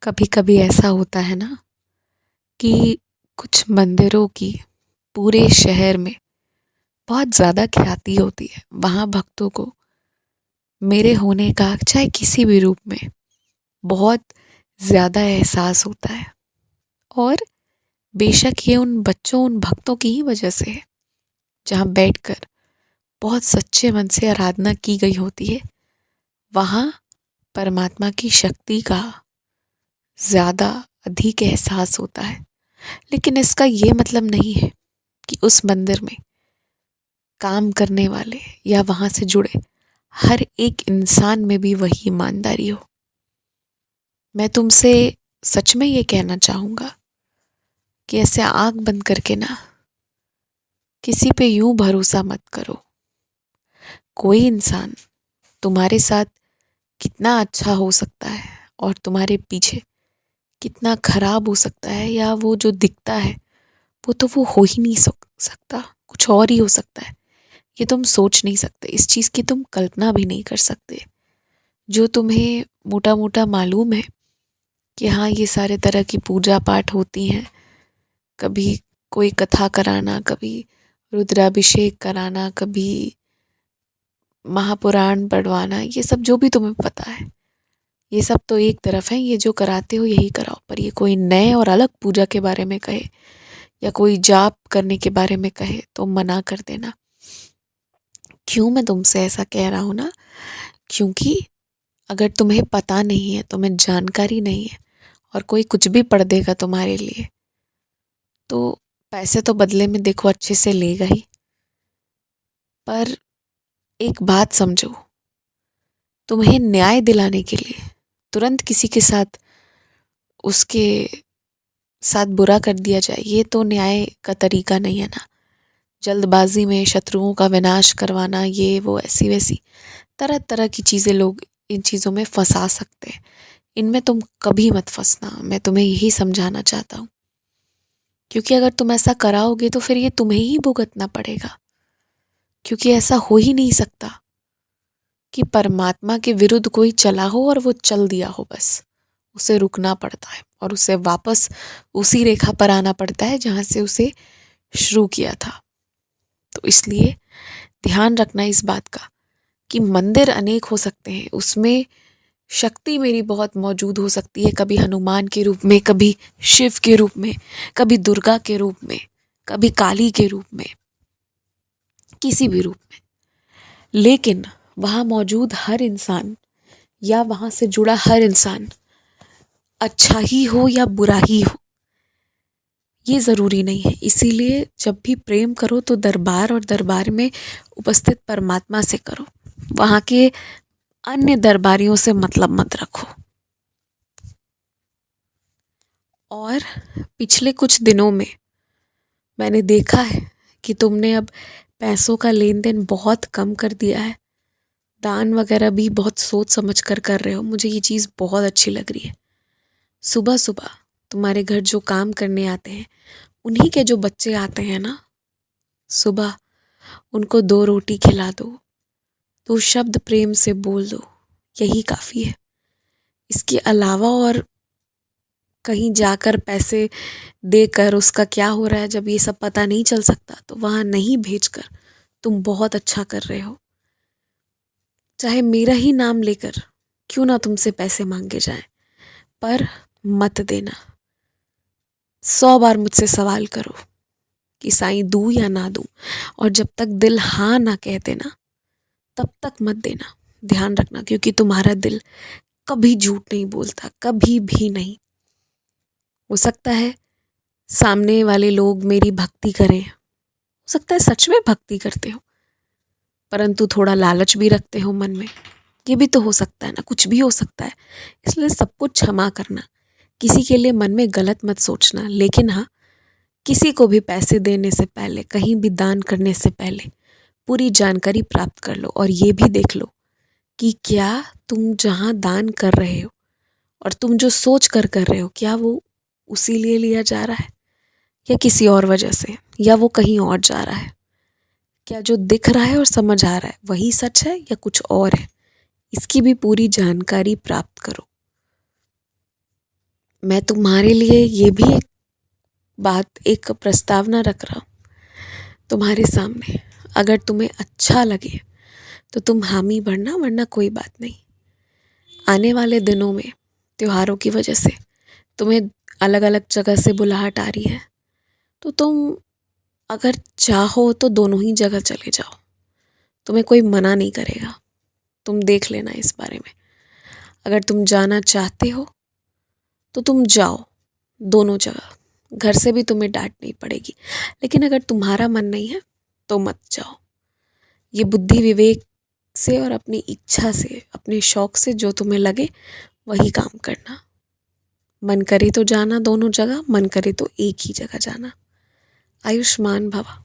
कभी कभी ऐसा होता है ना कि कुछ मंदिरों की पूरे शहर में बहुत ज़्यादा ख्याति होती है। वहाँ भक्तों को मेरे होने का चाहे किसी भी रूप में बहुत ज़्यादा एहसास होता है। और बेशक ये उन बच्चों उन भक्तों की ही वजह से है जहाँ बैठकर बहुत सच्चे मन से आराधना की गई होती है। वहाँ परमात्मा की शक्ति का ज़्यादा अधिक एहसास होता है। लेकिन इसका ये मतलब नहीं है कि उस मंदिर में काम करने वाले या वहाँ से जुड़े हर एक इंसान में भी वही ईमानदारी हो। मैं तुमसे सच में ये कहना चाहूँगा कि ऐसे आँख बंद करके ना किसी पे यूं भरोसा मत करो। कोई इंसान तुम्हारे साथ कितना अच्छा हो सकता है और तुम्हारे पीछे कितना खराब हो सकता है, या वो जो दिखता है वो तो वो हो ही नहीं सकता, कुछ और ही हो सकता है। ये तुम सोच नहीं सकते, इस चीज़ की तुम कल्पना भी नहीं कर सकते। जो तुम्हें मोटा मोटा मालूम है कि हाँ ये सारे तरह की पूजा पाठ होती हैं, कभी कोई कथा कराना, कभी रुद्राभिषेक कराना, कभी महापुराण पढ़वाना, ये सब जो भी तुम्हें पता है ये सब तो एक तरफ है। ये जो कराते हो यही कराओ। पर ये कोई नए और अलग पूजा के बारे में कहे या कोई जाप करने के बारे में कहे तो मना कर देना। क्यों मैं तुमसे ऐसा कह रहा हूँ ना, क्योंकि अगर तुम्हें पता नहीं है, तुम्हें जानकारी नहीं है और कोई कुछ भी पढ़ देगा तुम्हारे लिए, तो पैसे तो बदले में देखो अच्छे से लेगा ही। पर एक बात समझो, तुम्हें न्याय दिलाने के लिए तुरंत किसी के साथ उसके साथ बुरा कर दिया जाए, ये तो न्याय का तरीका नहीं है ना। जल्दबाजी में शत्रुओं का विनाश करवाना, ये वो ऐसी वैसी तरह तरह की चीज़ें लोग इन चीज़ों में फंसा सकते हैं। इनमें तुम कभी मत फंसना, मैं तुम्हें यही समझाना चाहता हूँ। क्योंकि अगर तुम ऐसा कराओगे तो फिर ये तुम्हें ही भुगतना पड़ेगा। क्योंकि ऐसा हो ही नहीं सकता कि परमात्मा के विरुद्ध कोई चला हो और वो चल दिया हो, बस उसे रुकना पड़ता है और उसे वापस उसी रेखा पर आना पड़ता है जहाँ से उसे शुरू किया था। तो इसलिए ध्यान रखना इस बात का कि मंदिर अनेक हो सकते हैं, उसमें शक्ति मेरी बहुत मौजूद हो सकती है, कभी हनुमान के रूप में, कभी शिव के रूप में, कभी दुर्गा के रूप में, कभी काली के रूप में, किसी भी रूप में। लेकिन वहाँ मौजूद हर इंसान या वहाँ से जुड़ा हर इंसान अच्छा ही हो या बुरा ही हो, ये ज़रूरी नहीं है। इसीलिए जब भी प्रेम करो तो दरबार और दरबार में उपस्थित परमात्मा से करो, वहाँ के अन्य दरबारियों से मतलब मत रखो। और पिछले कुछ दिनों में मैंने देखा है कि तुमने अब पैसों का लेन देन बहुत कम कर दिया है। दान वगैरह भी बहुत सोच समझ कर रहे हो। मुझे ये चीज़ बहुत अच्छी लग रही है। सुबह सुबह तुम्हारे घर जो काम करने आते हैं, उन्हीं के जो बच्चे आते हैं ना, सुबह उनको 2 रोटी खिला दो, 2 शब्द प्रेम से बोल दो, यही काफ़ी है। इसके अलावा और कहीं जाकर पैसे देकर उसका क्या हो रहा है जब ये सब पता नहीं चल सकता, तो वहाँ नहीं भेजकर तुम बहुत अच्छा कर रहे हो। चाहे मेरा ही नाम लेकर क्यों ना तुमसे पैसे मांगे जाएं, पर मत देना। 100 बार मुझसे सवाल करो कि साईं दूँ या ना दूँ, और जब तक दिल हाँ ना कहते ना, तब तक मत देना। ध्यान रखना, क्योंकि तुम्हारा दिल कभी झूठ नहीं बोलता, कभी भी नहीं। हो सकता है सामने वाले लोग मेरी भक्ति करें, हो सकता है सच में भक्ति करते हो, परंतु थोड़ा लालच भी रखते हो मन में, ये भी तो हो सकता है ना, कुछ भी हो सकता है। इसलिए सब कुछ क्षमा करना, किसी के लिए मन में गलत मत सोचना। लेकिन हाँ, किसी को भी पैसे देने से पहले, कहीं भी दान करने से पहले पूरी जानकारी प्राप्त कर लो और ये भी देख लो कि क्या तुम जहाँ दान कर रहे हो और तुम जो सोच कर रहे हो, क्या वो उसी लिए लिया जा रहा है या किसी और वजह से, या वो कहीं और जा रहा है। क्या जो दिख रहा है और समझ आ रहा है वही सच है या कुछ और है, इसकी भी पूरी जानकारी प्राप्त करो। मैं तुम्हारे लिए ये भी एक बात, एक प्रस्तावना रख रहा हूँ तुम्हारे सामने। अगर तुम्हें अच्छा लगे तो तुम हामी भरना, वरना कोई बात नहीं। आने वाले दिनों में त्योहारों की वजह से तुम्हें अलग अलग जगह से बुलाहट आ रही है, तो तुम अगर चाहो तो दोनों ही जगह चले जाओ, तुम्हें कोई मना नहीं करेगा। तुम देख लेना इस बारे में। अगर तुम जाना चाहते हो तो तुम जाओ दोनों जगह, घर से भी तुम्हें डांट नहीं पड़ेगी। लेकिन अगर तुम्हारा मन नहीं है तो मत जाओ। ये बुद्धि विवेक से और अपनी इच्छा से, अपने शौक से जो तुम्हें लगे वही काम करना। मन करे तो जाना दोनों जगह, मन करे तो एक ही जगह जाना। आयुष्मान भवा।